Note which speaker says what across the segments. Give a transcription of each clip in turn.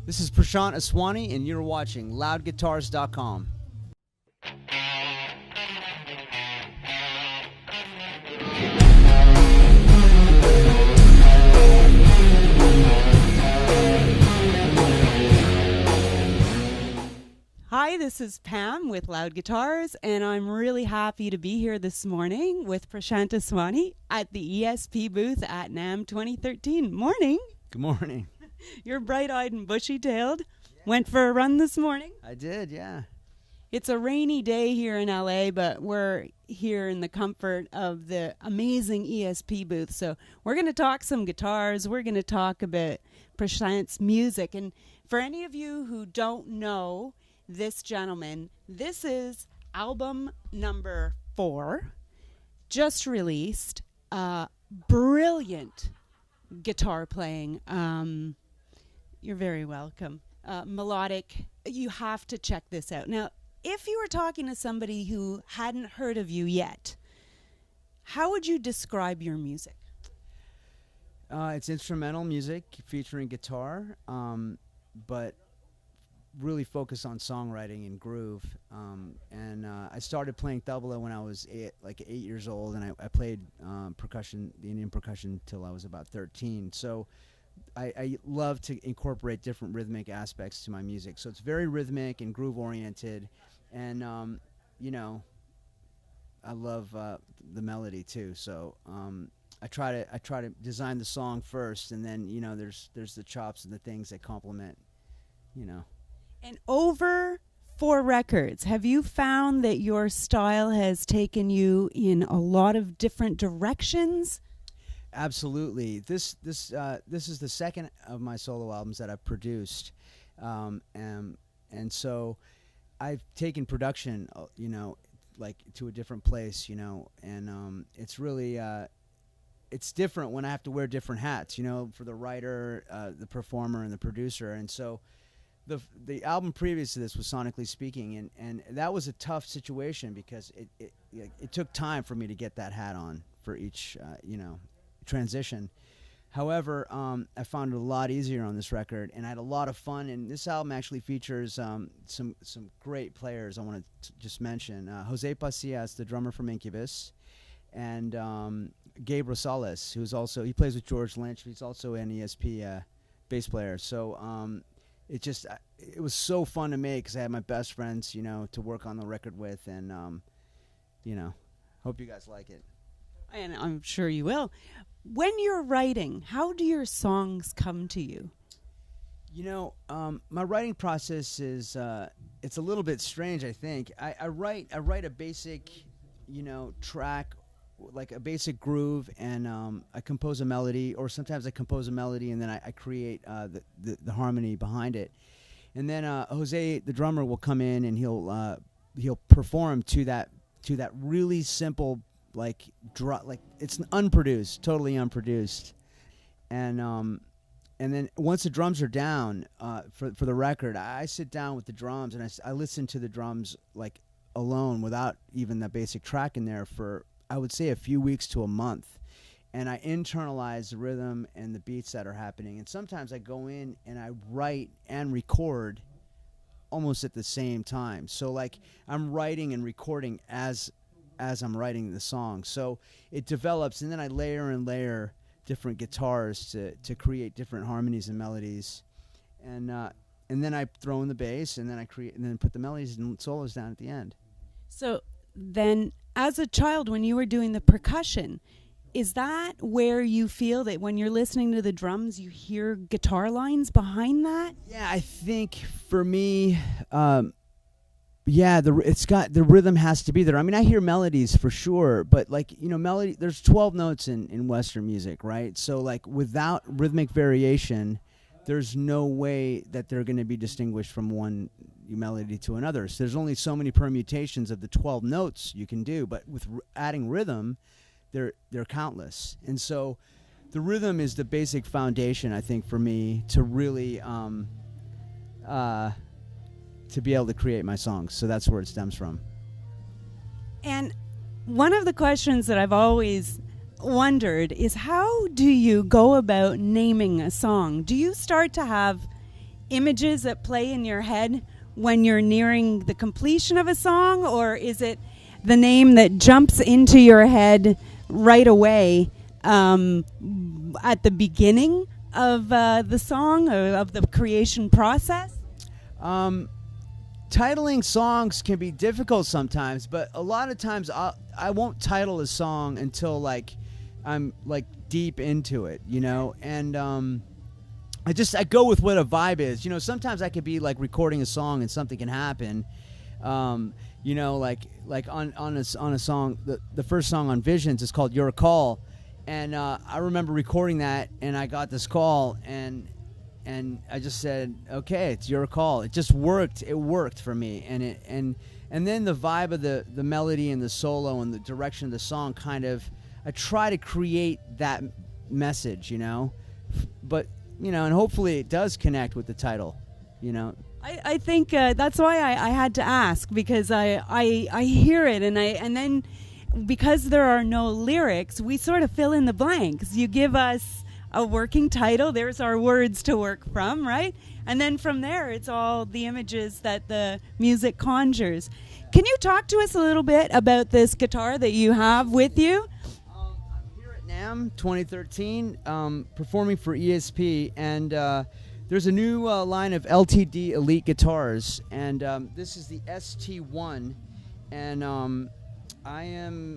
Speaker 1: This is Prashant Aswani, and you're watching LoudGuitars.com.
Speaker 2: Hi, this is Pam with Loud Guitars, and I'm really happy to be here this morning with Prashant Aswani at the ESP booth at NAMM 2013. Morning.
Speaker 1: Good morning.
Speaker 2: You're bright-eyed and bushy-tailed. Yeah. Went for a run this morning?
Speaker 1: I did, yeah.
Speaker 2: It's a rainy day here in LA, but we're here in the comfort of the amazing ESP booth. So we're going to talk some guitars. We're going to talk about Prashant's music. And for any of you who don't know this gentleman, this is album number 4, just released. Brilliant guitar playing. You're very welcome. Melodic. You have to check this out. Now, if you were talking to somebody who hadn't heard of you yet, how would you describe your music?
Speaker 1: It's instrumental music featuring guitar, but really focused on songwriting and groove. I started playing tabla when I was 8 years old, and I played percussion, the Indian percussion, till I was about 13. So I love to incorporate different rhythmic aspects to my music. So it's very rhythmic and groove oriented, and I love the melody too. So I try to design the song first, and then there's the chops and the things that complement.
Speaker 2: And over 4 records, have you found that your style has taken you in a lot of different directions?
Speaker 1: Absolutely. This is the second of my solo albums that I've produced, and so I've taken production, to a different place, and it's really it's different when I have to wear different hats, for the writer, the performer, and the producer, and so. The album previous to this was Sonically Speaking, and that was a tough situation because it took time for me to get that hat on for each transition. However, I found it a lot easier on this record, and I had a lot of fun. And this album actually features some great players. I want to just mention Jose Pasillas, the drummer from Incubus, and Gabe Rosales, who's also, he plays with George Lynch. He's also an ESP bass player. So. It was so fun to make because I had my best friends, to work on the record with, and hope you guys like it.
Speaker 2: And I'm sure you will. When you're writing, how do your songs come to you?
Speaker 1: My writing process is it's a little bit strange. I think I write a basic, track, like a basic groove, and I compose a melody, or sometimes I compose a melody and then I create the harmony behind it, and then Jose, the drummer, will come in and he'll perform to that really simple like it's unproduced, totally unproduced, and then once the drums are down for the record, I sit down with the drums and I listen to the drums like alone without even the basic track in there for, I would say, a few weeks to a month, and I internalize the rhythm and the beats that are happening. And sometimes I go in and I write and record almost at the same time. So like I'm writing and recording as I'm writing the song. So it develops, and then I layer and layer different guitars to create different harmonies and melodies, and then I throw in the bass, and then I create, and then put the melodies and solos down at the end.
Speaker 2: So then, as a child, when you were doing the percussion, is that where you feel that when you're listening to the drums, you hear guitar lines behind that?
Speaker 1: Yeah, I think for me, it's got, the rhythm has to be there. I mean, I hear melodies for sure, but melody, there's 12 notes in Western music, right? So like without rhythmic variation, there's no way that they're going to be distinguished from one melody to another. So there's only so many permutations of the 12 notes you can do, but with adding rhythm, they're countless. And so the rhythm is the basic foundation, I think, for me to really to be able to create my songs. So that's where it stems from.
Speaker 2: And one of the questions that I've always wondered is, how do you go about naming a song? Do you start to have images that play in your head when you're nearing the completion of a song, or is it the name that jumps into your head right away at the beginning of the song or of the creation process?
Speaker 1: Titling songs can be difficult sometimes, but a lot of times I won't title a song until like I'm like deep into it, you know, and I go with what a vibe is. You know, sometimes I could be like recording a song and something can happen. You know, like on a song, the first song on Visions is called Your Call, and I remember recording that, and I got this call, and I just said, okay, it's your call. It just worked. It worked for me, and then the vibe of the melody and the solo and the direction of the song I try to create that message, you know, but you know, and hopefully it does connect with the title, you know.
Speaker 2: I think that's why I had to ask, because I hear it, and then because there are no lyrics, we sort of fill in the blanks. You give us a working title, there's our words to work from, right? And then from there, it's all the images that the music conjures. Can you talk to us a little bit about this guitar that you have with you?
Speaker 1: I'm here at NAMM 2013, performing for ESP, and there's a new line of LTD Elite guitars, and this is the ST1, and I'm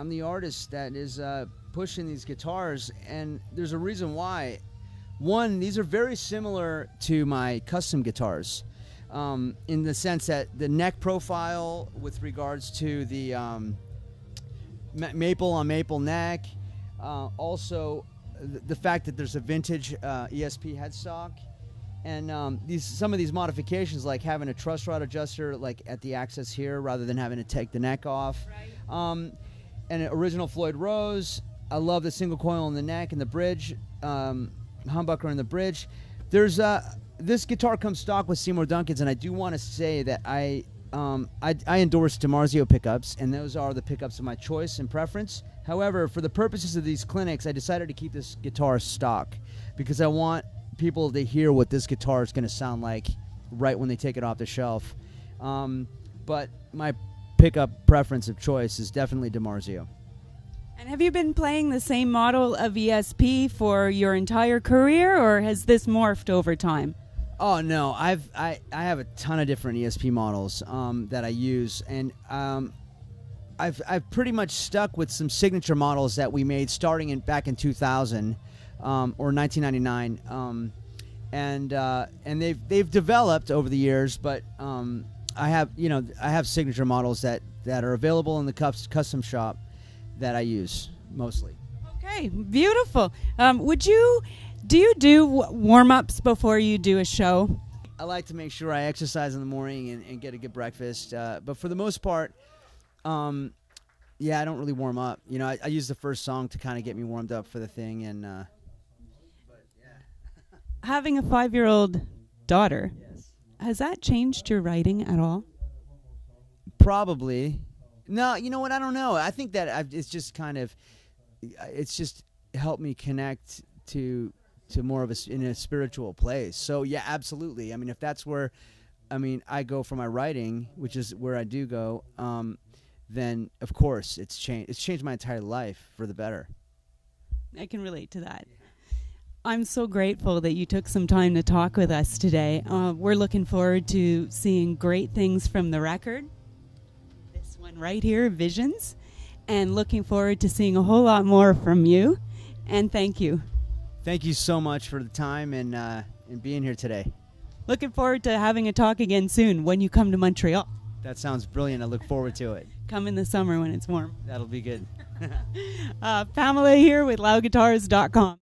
Speaker 1: the artist that is pushing these guitars, and there's a reason why. One, these are very similar to my custom guitars, in the sense that the neck profile with regards to the maple on maple neck, also the fact that there's a vintage ESP headstock, and some of these modifications, like having a truss rod adjuster like at the axis here rather than having to take the neck off, right. And an original Floyd Rose. I love the single coil in the neck and the bridge, humbucker in the bridge. There's this guitar comes stock with Seymour Duncan's, and I do want to say that I endorse DiMarzio pickups, and those are the pickups of my choice and preference. However, for the purposes of these clinics, I decided to keep this guitar stock because I want people to hear what this guitar is going to sound like right when they take it off the shelf. But my pickup preference of choice is definitely DiMarzio.
Speaker 2: And have you been playing the same model of ESP for your entire career, or has this morphed over time?
Speaker 1: Oh no, I have a ton of different ESP models that I use, and I've pretty much stuck with some signature models that we made starting back in 2000 or 1999, and they've developed over the years, but I have signature models that are available in the custom shop that I use mostly.
Speaker 2: Okay, beautiful. Do you do warm-ups before you do a show?
Speaker 1: I like to make sure I exercise in the morning and get a good breakfast. But for the most part, I don't really warm up. You know, I use the first song to kind of get me warmed up for the thing. And but yeah.
Speaker 2: Having a 5-year-old daughter,
Speaker 1: Yes.
Speaker 2: Has that changed your writing at all?
Speaker 1: Probably. No, you know what? I don't know. I think that it's just helped me connect to more of in a spiritual place. So yeah, absolutely. I mean, if that's where, I go for my writing, which is where I do go, then of course it's changed. It's changed my entire life for the better.
Speaker 2: I can relate to that. I'm so grateful that you took some time to talk with us today. We're looking forward to seeing great things from the record. This one right here, Visions, and looking forward to seeing a whole lot more from you. And thank you.
Speaker 1: Thank you so much for the time and being here today.
Speaker 2: Looking forward to having a talk again soon when you come to Montreal.
Speaker 1: That sounds brilliant. I look forward to it.
Speaker 2: Come in the summer when it's warm.
Speaker 1: That'll be good.
Speaker 2: Pamela here with loudguitars.com.